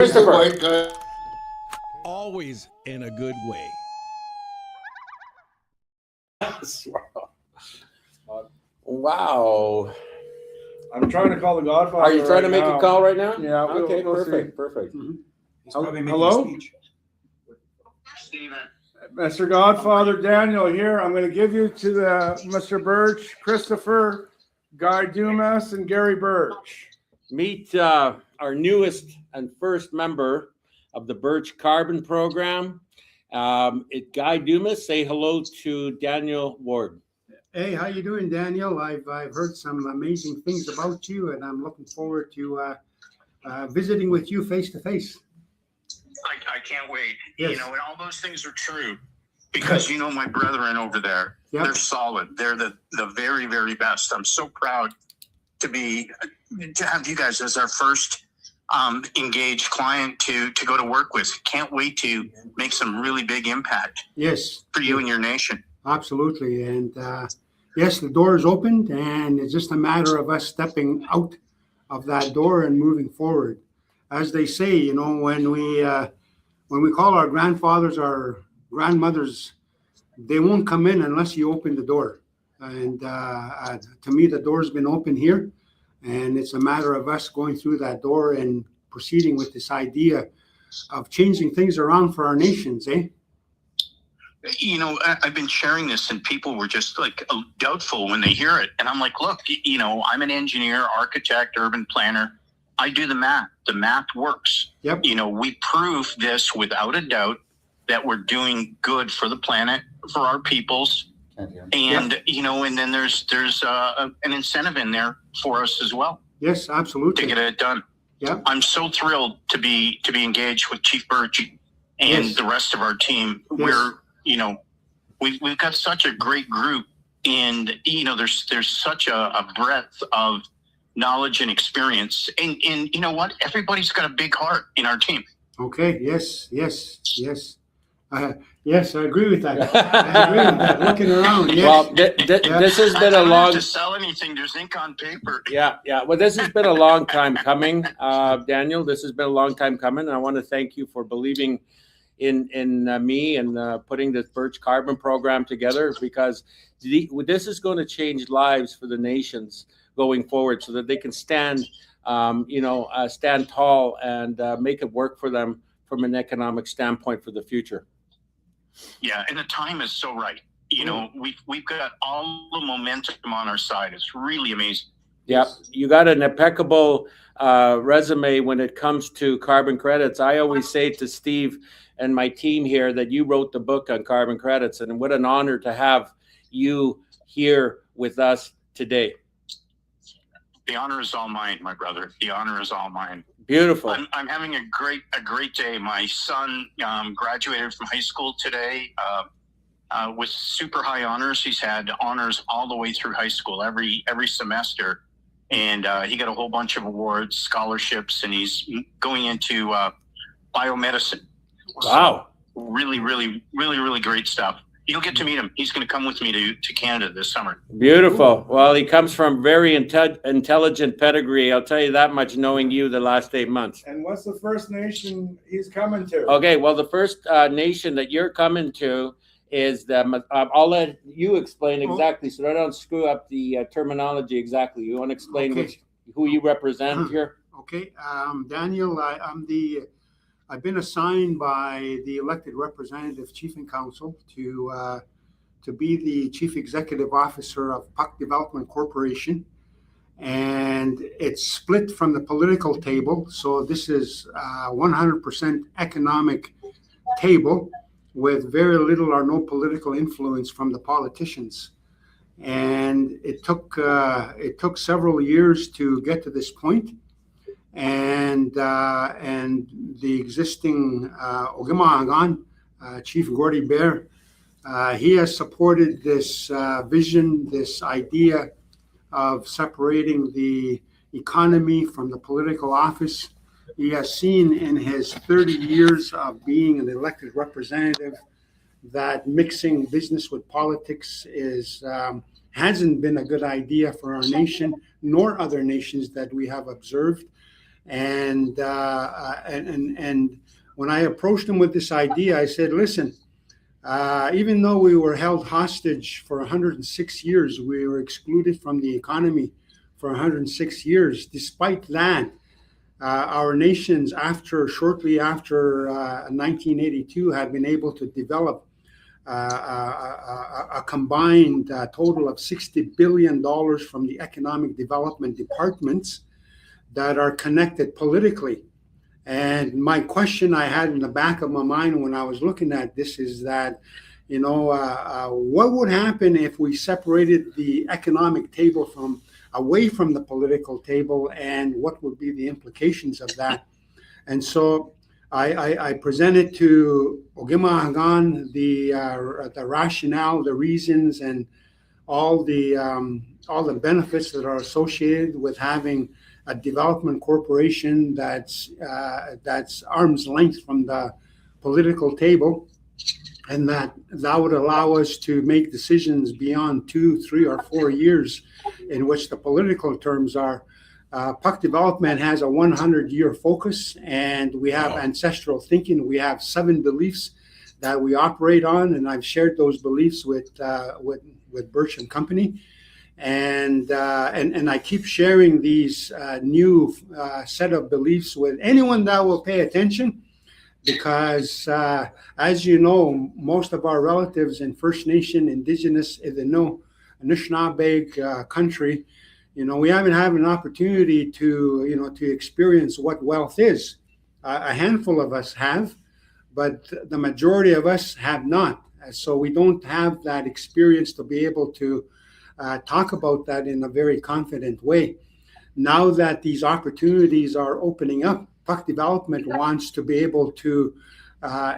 Christopher. White guy. Always in a good way. Wow. I'm trying to call the Godfather. Are you trying to right make now. a call right now? Yeah. Okay, we'll perfect, see. perfect. He's probably making Hello? a speech. Steven. Mr. Godfather Daniel here. I'm going to give you to the Mr. Birch, Christopher, Guy Dumas, and Gary Birch. Meet our newest and first member of the Birch Carbon Program. Guy Dumas, say hello to Daniel Ward. Hey, how you doing, Daniel? I've heard some amazing things about you, and I'm looking forward to visiting with you face to face. I can't wait. Yes. You know, and all those things are true because, you know, my brethren over there, Yep. they're solid. They're the very, very best. I'm so proud to have you guys as our first engaged client to go to work with. Can't wait to make some really big impact Yes, for you and your nation. absolutely. And yes, the door is opened, and it's just a matter of us stepping out of that door and moving forward. As they say, you know, when we call our grandfathers, our grandmothers, they won't come in unless you open the door. And to me, the door's been open here, and it's a matter of us going through that door and proceeding with this idea of changing things around for our nations, eh? You know, I've been sharing this and people were just like doubtful when they hear it. And I'm like, look, you know, I'm an engineer, architect, urban planner. I do the math. The math works. Yep. You know, we prove this without a doubt that we're doing good for the planet, for our peoples. And, you know, and then there's an incentive in there for us as well Yes, to absolutely. get it done. Yep. I'm so thrilled to be engaged with Chief Birch and Yes. the rest of our team. Yes. We're, you know, we've got such a great group, and you know, there's such a breadth of knowledge and experience, and you know what? Everybody's got a big heart in our team. Okay. Yes. Yes. Yes. Yes, I agree with that. I agree with that. Looking around. Yes. Well, this has been a I don't long. have to sell anything. There's ink on paper. Yeah. Well, this has been a long time coming, Daniel. This has been a long time coming, and I want to thank you for believing in me and putting this Birch Carbon Program together, because this is going to change lives for the nations going forward, so that they can stand tall and make it work for them from an economic standpoint for the future. Yeah, and the time is so right. You know, we've got all the momentum on our side. It's really amazing. Yep, you got an impeccable resume when it comes to carbon credits. I always say to Steve and my team here that you wrote the book on carbon credits, and what an honor to have you here with us today. The honor is all mine, my brother. The honor is all mine. Beautiful. I'm having a great day. My son graduated from high school today with super high honors. He's had honors all the way through high school, every semester, and he got a whole bunch of awards, scholarships, and he's going into biomedicine. Wow. So really great stuff. You'll get to meet him. He's going to come with me to Canada this summer. Beautiful. Well, he comes from very intelligent pedigree. I'll tell you that much, knowing you the last 8 months. And what's the First Nation he's coming to? Okay, well, the first nation that you're coming to is I'll let you explain exactly, so I don't screw up the terminology exactly. You want to explain Okay. who you represent here? Okay. Daniel, I've been assigned by the elected representative chief and council to be the chief executive officer of Puck Development Corporation, and it's split from the political table. So this is 100% economic table with very little or no political influence from the politicians. And it took several years to get to this point. And the existing Ogemagan, Chief Gordy Bear, he has supported this vision, this idea of separating the economy from the political office. He has seen in his 30 years of being an elected representative that mixing business with politics hasn't been a good idea for our nation, nor other nations that we have observed. And when I approached him with this idea, I said, listen, even though we were held hostage for 106 years, we were excluded from the economy for 106 years. Despite that, our nations, shortly after 1982, had been able to develop a combined total of $60 billion from the economic development departments that are connected politically. And my question I had in the back of my mind when I was looking at this is that, what would happen if we separated the economic table away from the political table, and what would be the implications of that? And so I presented to Ogima Hagan the rationale, the reasons, and all the benefits that are associated with having a development corporation that's arm's length from the political table, and that would allow us to make decisions beyond 2, 3, or 4 years, in which the political terms are. Puck Development has a 100-year focus, and we have ancestral thinking. We have 7 beliefs that we operate on, and I've shared those beliefs with Birch and Company. And I keep sharing these new set of beliefs with anyone that will pay attention, because as you know, most of our relatives in First Nation, Indigenous, Anishinaabe country, we haven't had an opportunity to experience what wealth is. A handful of us have, but the majority of us have not. So we don't have that experience to be able to talk about that in a very confident way. Now that these opportunities are opening up, Puck Development wants to be able to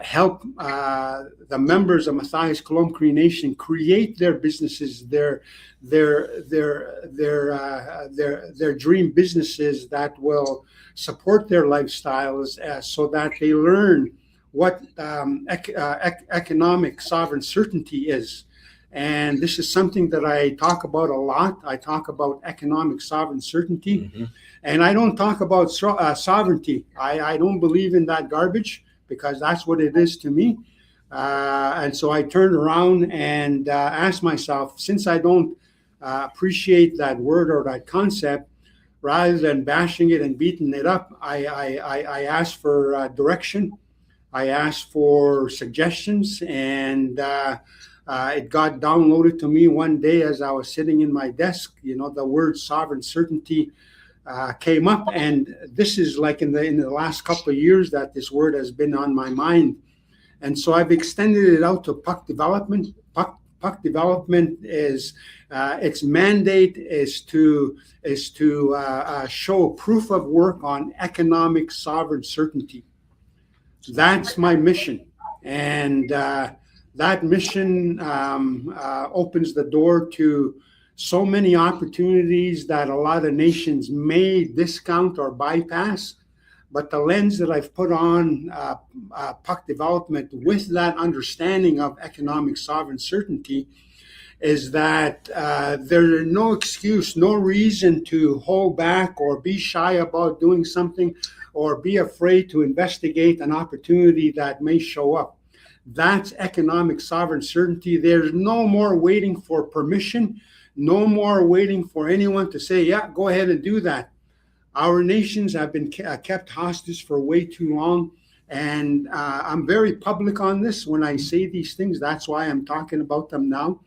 help the members of Matthias Colomb Cree Nation create their businesses, their dream businesses that will support their lifestyles, so that they learn what economic sovereign certainty is. And this is something that I talk about a lot. I talk about economic sovereign certainty. Mm-hmm. And I don't talk about sovereignty. I don't believe in that garbage, because that's what it is to me. And so I turned around and asked myself, since I don't appreciate that word or that concept, rather than bashing it and beating it up, I asked for direction. I asked for suggestions, and it got downloaded to me one day as I was sitting in my desk. The word sovereign certainty came up, and this is like in the last couple of years that this word has been on my mind. And so I've extended it out to Puck Development. Puck Development is its mandate is to show proof of work on economic sovereign certainty. That's my mission, and that mission opens the door to so many opportunities that a lot of nations may discount or bypass. But the lens that I've put on Puck Development with that understanding of economic sovereign certainty is that there is no excuse, no reason to hold back or be shy about doing something or be afraid to investigate an opportunity that may show up. That's economic sovereign certainty. There's no more waiting for permission, no more waiting for anyone to say, yeah, go ahead and do that. Our nations have been kept hostage for way too long. And I'm very public on this when I say these things. That's why I'm talking about them now.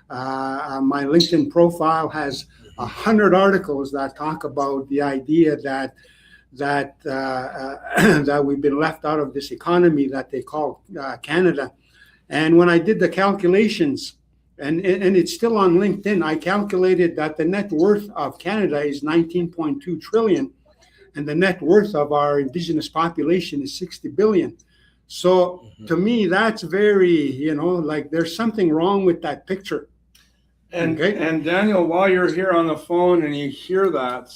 My LinkedIn profile has 100 articles that talk about the idea that we've been left out of this economy that they call Canada. And when I did the calculations, and it's still on LinkedIn, I calculated that the net worth of Canada is 19.2 trillion, and the net worth of our Indigenous population is 60 billion. So to me, that's very, like there's something wrong with that picture. And Daniel, while you're here on the phone and you hear that,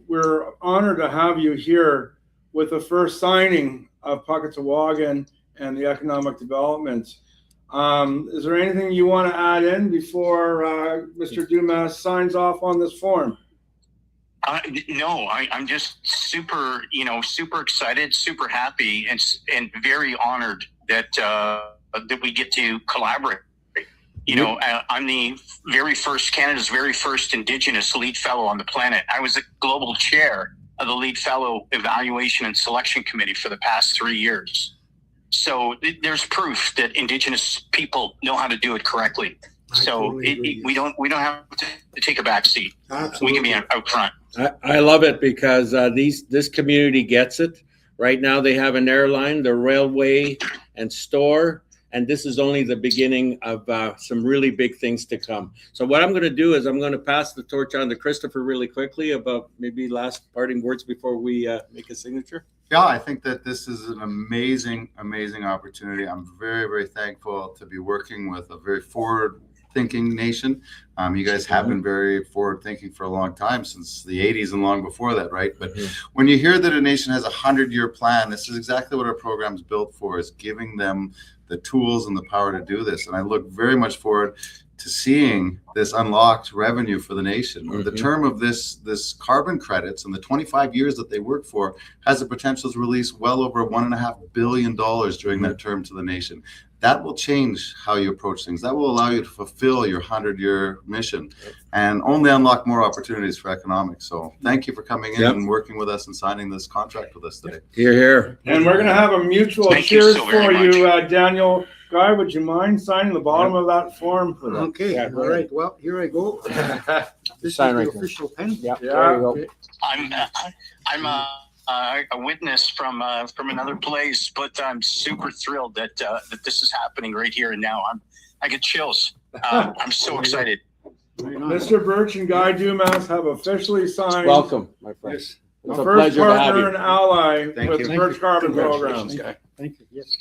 we're honored to have you here with the first signing of Puckatawagan and the economic development. Is there anything you want to add in before Mr. Dumas signs off on this form? No, I'm just super, super excited, super happy, and very honored that that we get to collaborate. I'm the Canada's very first Indigenous Lead Fellow on the planet. I was the global chair of the Lead Fellow Evaluation and Selection Committee for the past 3 years. So there's proof that Indigenous people know how to do it correctly. We don't have to take a back seat. Absolutely. We can be out front. I love it because this community gets it. Right now they have an airline, the railway and store, and this is only the beginning of some really big things to come. So what I'm going to do is I'm going to pass the torch on to Christopher really quickly about maybe last parting words before we make a signature. Yeah, I think that this is an amazing, amazing opportunity. I'm very, very thankful to be working with a very forward-thinking nation. You guys have been very forward-thinking for a long time, since the 80s and long before that, right? But when you hear that a nation has a 100-year plan, this is exactly what our program is built for, is giving them the tools and the power to do this. And I look very much forward to seeing this unlocked revenue for the nation. The term of this carbon credits and the 25 years that they work for has the potential to release well over $1.5 billion during that term to the nation. That will change how you approach things. That will allow you to fulfill your 100-year mission and only unlock more opportunities for economics. So thank you for coming in and working with us and signing this contract with us today. Hear, hear. And we're going to have a mutual Thank you cheers so very for you, Daniel. Guy, would you mind signing the bottom of that form for that? Okay, Yeah, all right. Well, here I go. This Sign is right the there. official pen. Yeah, Yeah. there you go. I'm a witness from another place, but I'm super thrilled that this is happening right here and now. I get chills. I'm so excited. Mr. Birch and Guy Dumas have officially signed Welcome, my friend. Yes. It's the a first pleasure to have partner you. and ally Thank with you. the Birch Carbon Program. Congratulations, Guy. Thank you. Yes.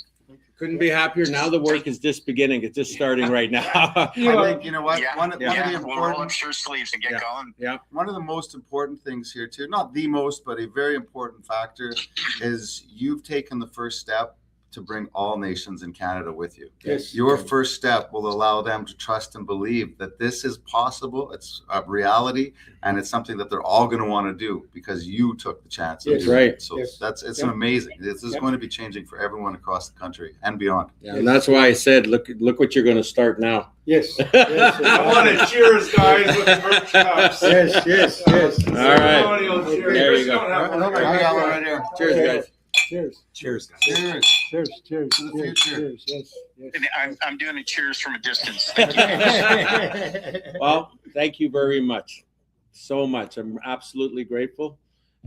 Couldn't be happier. Now the work is just beginning. It's just starting right now. I think, you know what, Yeah, one of the we'll roll important up your sleeves and get going. one of the most important things here too, not the most, but a very important factor, is you've taken the first step to bring all nations in Canada with you. Yes. Your first step will allow them to trust and believe that this is possible, it's a reality, and it's something that they're all going to want to do because you took the chance. of Yes. doing Right. it. So Yes. it's amazing. This is Yeah. going to be changing for everyone across the country and beyond. Yeah, and that's why I said, look what you're going to start now. Yes. I want to cheers, guys, with the Birch cups. Yes. All right. Ceremonial cheers. There you go. Don't have one I right got here. one right here. Cheers, guys. Cheers. Cheers, guys. Cheers. Cheers. To the future. Yes. And I'm doing a cheers from a distance. Thank you. Well, thank you very much. So much. I'm absolutely grateful.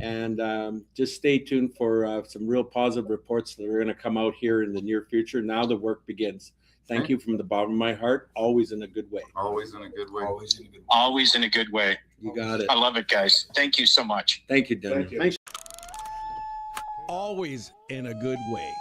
And just stay tuned for some real positive reports that are going to come out here in the near future. Now the work begins. Thank you from the bottom of my heart, always in a good way. Always in a good way. Always in a good way. Always in a good way. You got it. I love it, guys. Thank you so much. Thank you, Daniel. Thank you. Always in a good way.